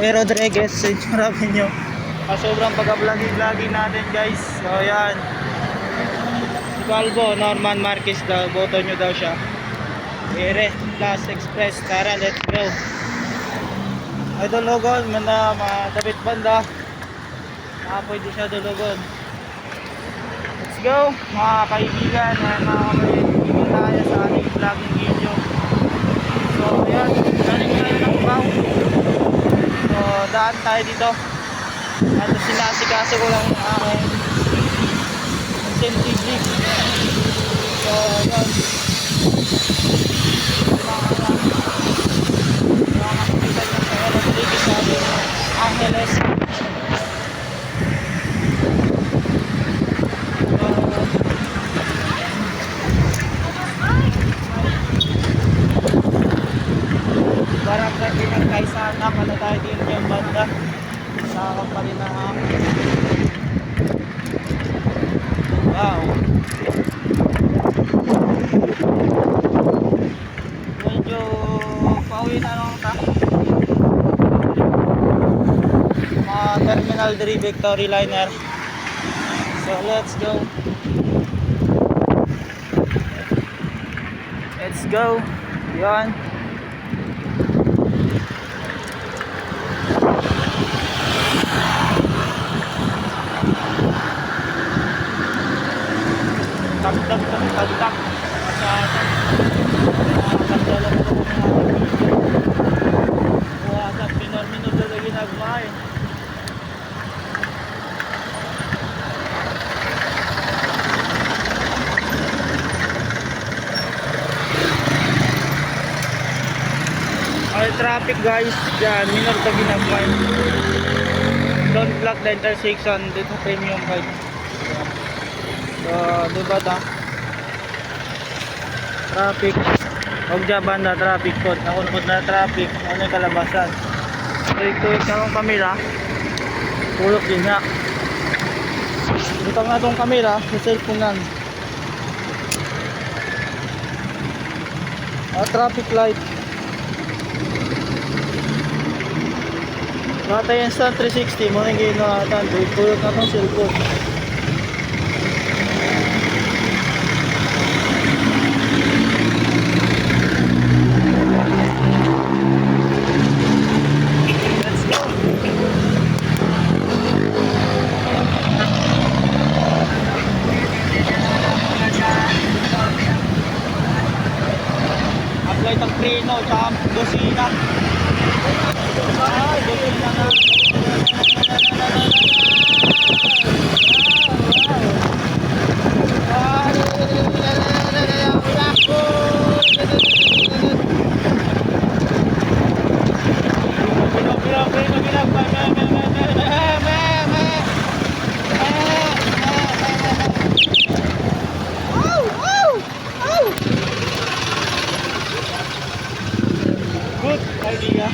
Rodriguez, marami nyo. Sobrang pagka-vlogging natin guys. So yan. Si Calvo, Norman Marquez daw. Boto nyo daw siya. Ere Plus Express. Tara, let's go. Idol Logon, madabit banda. Pwede siya dulugon. Let's go mga kaibigan. Mga kaibigan tayo sa ating vlogging video. So yan, galing tayo ng Cubao. So daan tayo dito. At sinasikaso ko lang yung aking incentive league. So yan, mga kapitan ng sa Rodriguez sa ating Angeles. Barangay Pinagkay sana pala tayo din yung banda sa kapalit na wow, medyo pauwi na lang ta mga Terminal 3 Victory Liner. So let's go, yan. Tagtak pagdalang ko buwasan minor na ginagmay. Ay traffic guys, yan minor na ginagmay. Don't block the intersection dito premium bike. So, diba ta? Traffic. Huwag dyan banda, traffic code. Nakunod na traffic. Ano yung kalabasan? Tuwik-tuwik na itong kamera. Tulog din nga. Butang na itong kamera. Sa cellphone lang. Traffic light. Mata yung stand 360. Muna yung ginawa natin. Tuwik-tuwik na itong cellphone. Itang preno, tsaka dosina. Ay, dosina na. Good idea.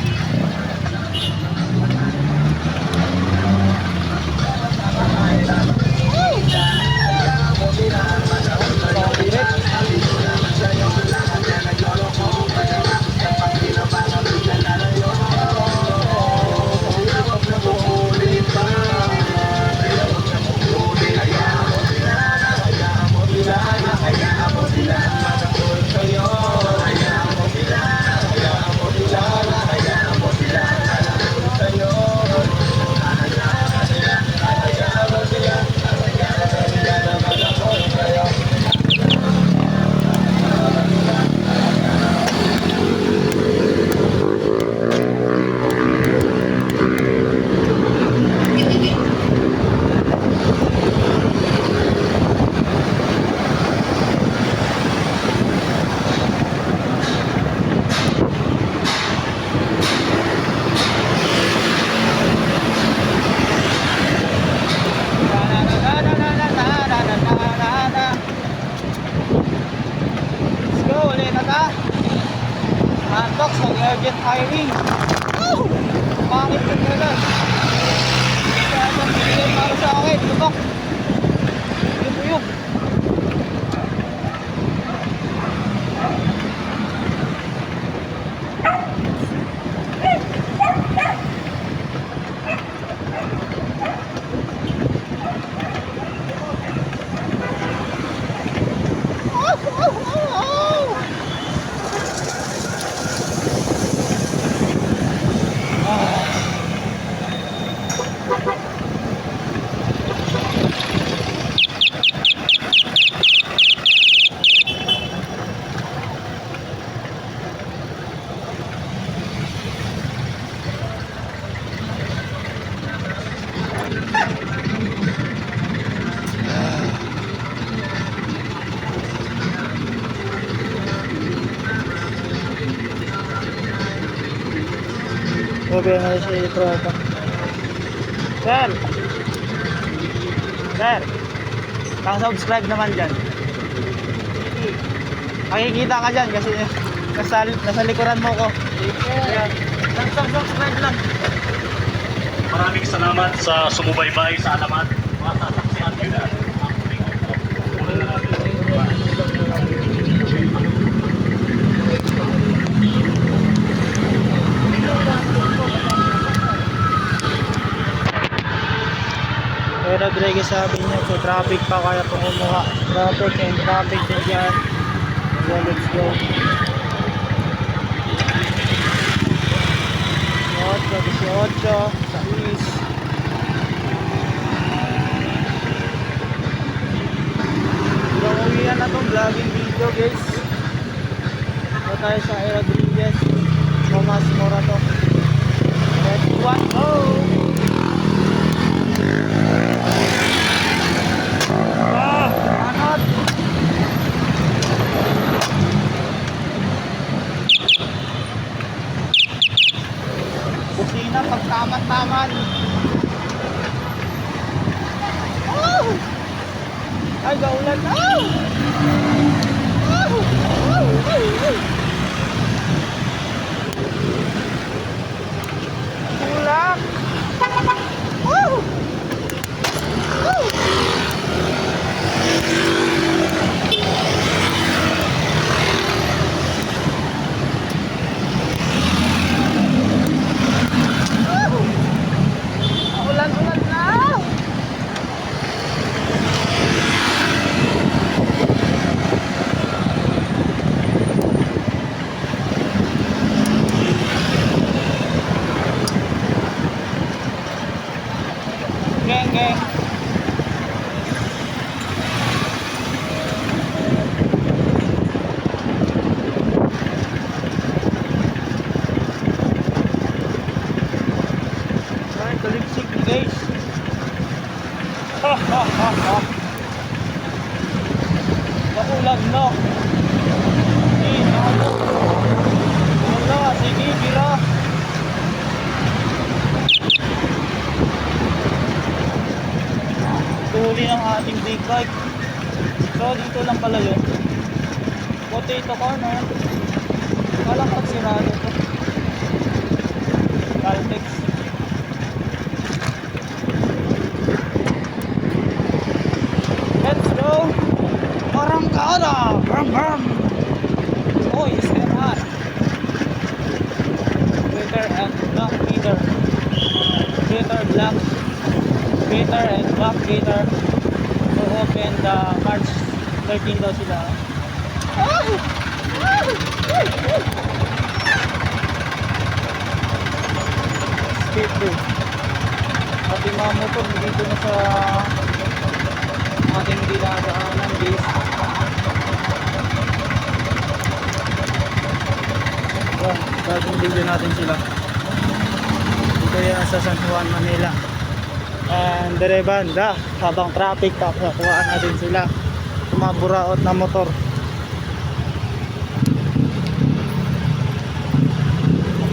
Box ng urgent hiring. Pangit ko nila. Kaya nang bigyan para sa akin. Lubak. Yung. na si tropa. Sir! Sir! Naka-subscribe naman dyan. Makikita ka dyan kasi nasa likuran mo ko. Ayan. Nag-subscribe lang. Maraming salamat sa sumubaybay sa alamat. Mga sasaksihan nyo na. Pero Rodriguez sabi niya sa traffic pa kaya po kumuha. Traffic and traffic din dyan. So let's go. 18, 6. Uwian na itong vlogging video guys. Ito tayo sa Rodriguez Tomas Morato. Let's go! Anot! Busina pag taman-taman. Oh! Ay, gaulan na! Oh! Oh! Oh! Oh! Tulak! Oh! Oh! Ulan-ulan na! Geng, geng. Ay, kaligsik guys. Ha ha ha ha. Maulan na. Wala, sige, gira. Tuhuli ng ating big bike. So, dito lang pala yun. Potato corner. Walang pagsirado to. Caltex. Let's go! Arangkada! Bram bram! Oh, is that hot? Glitter and black glitter. Glitter black. Glitter and black glitter. To open the March 13 daw sila. Oh! Oh! Speed 2. Pati mga motor dito na sa ating dinadaanan guys. Bagong video natin sila. Dito yan sa San Juan, Manila. And dire banda, habang traffic takuhaan natin sila. Mga buraot na motor.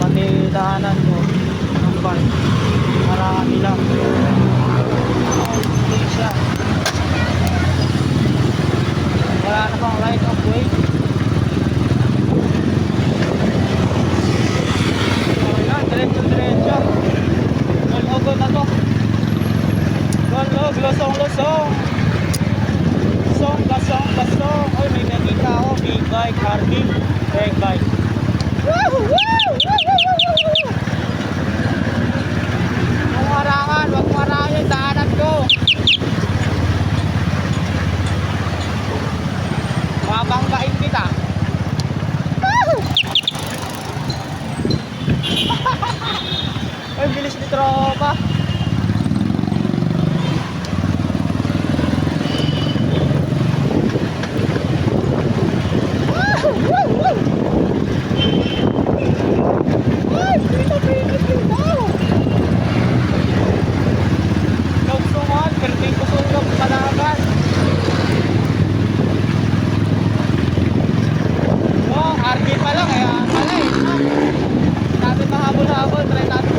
Pati daanan ko ng van. Harangan nila. Hindi siya. Wala na pang right of way. Ayan, diretso. Gulogol na to. Gulog, losong. Gasong. Uy, may nakita ako. Big bike, Harley. Big bike. Woo! Wag marangan yung daanan ko. Babanggain kita. Ay, bilis ni tropa. Try natin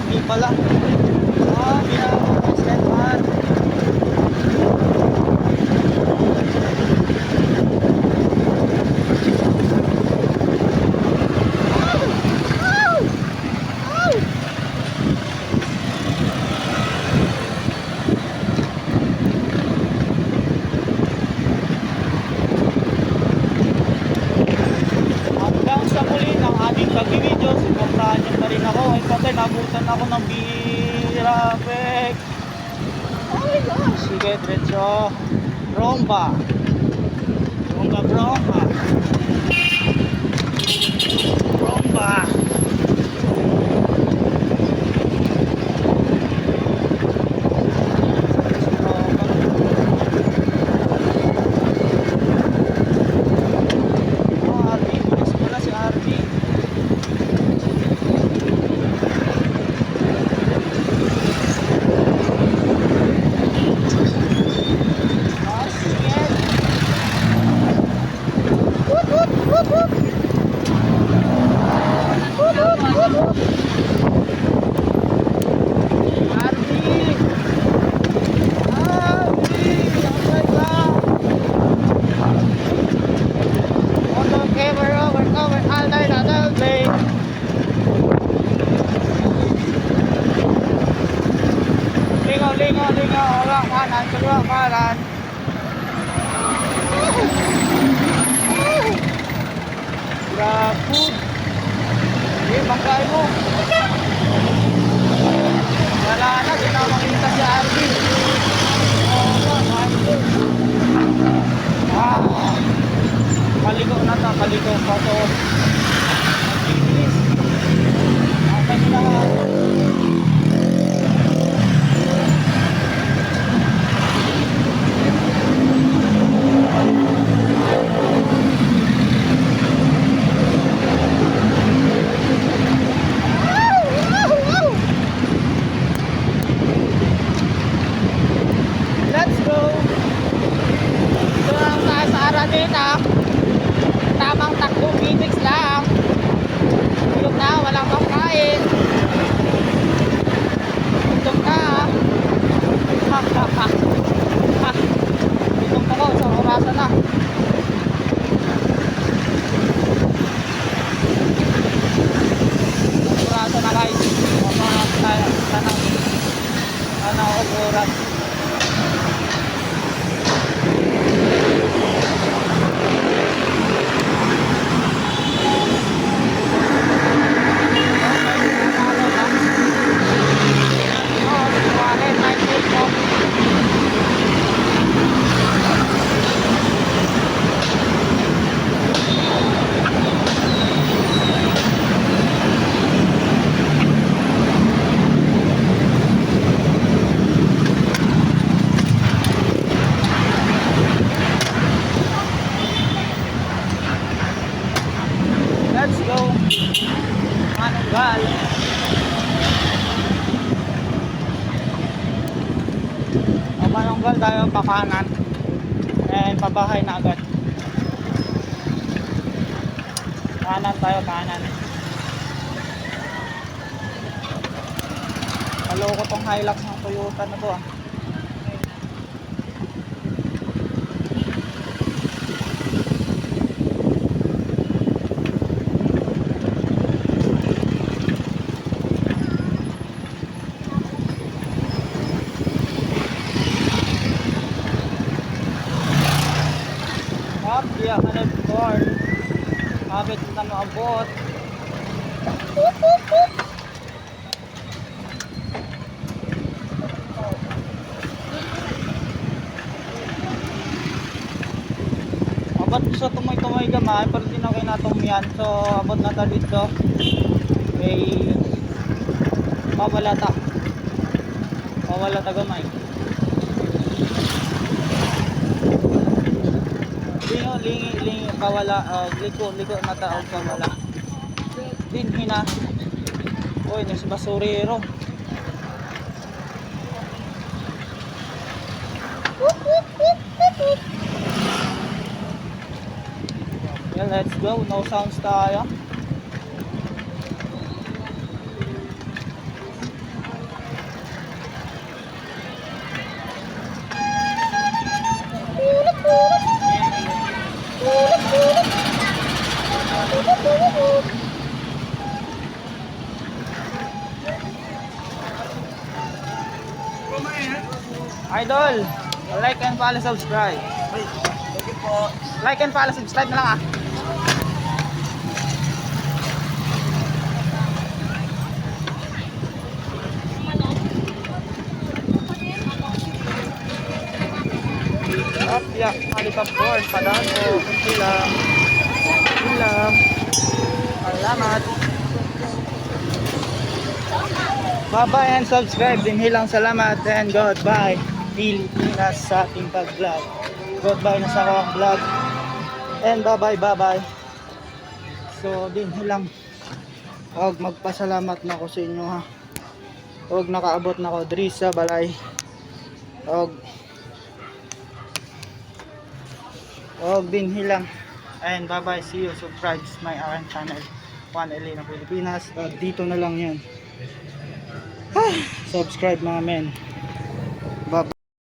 RD pala. Ginagawa ko SLR. Hanggang sa muli ng ating pag-video, suportahan nyo pa rin ako. Ay patay, nabutan ako ng bira, pek. Oh my gosh. Sige, diretso. Bromba. Bromba. Bromba. Lingaw, orang kanan, kedua kanan. Grabfood. Bangkay mo. Wala na, di na makita si Arby. Paligo na to, paligo. Photo. Okay na. Let's go! Ito lang tayo sa Araneta. Tamang takbong minutes lang. Yung na, walang makain. Itong na. Itong pa ko, isang orasan na. Orasan na guys. Sana ako oras. Let's go. Manunggal. Manunggal tayo pa kanan. And pabahay na agad. Kanan tayo, kanan. Kaloko tong Hilux ng Toyota na to ah. Dia ka corn. Kapit na maabot. Abot sa tumoy-tumoy gamay, pero di na kayo natong yan. So, abot na ta dito. Okay. Pawala ta gamay. Lingi kawala liko na taog kawala din hina. Oy, nes basurero. Yeah, let's go. No sounds tayo. Idol, like and follow, subscribe. Like and follow, subscribe na lang ah. Up, yeah, helicopter, padaan po, kunti lang. Kunti lang. Salamat. Bye-bye and subscribe. Dinhilang salamat and goodbye. Pilipinas sa ating pag-vlog. Goodbye na sa akong vlog. And bye-bye. So, dinhilang. Huwag magpasalamat na ako sa inyo ha. Huwag nakaabot na ako diri sa balay. Huwag dinhilang. And bye-bye. See you. Subscribe my RN channel. Juan Elena Pilipinas. Dito na lang yan. Subscribe mga men.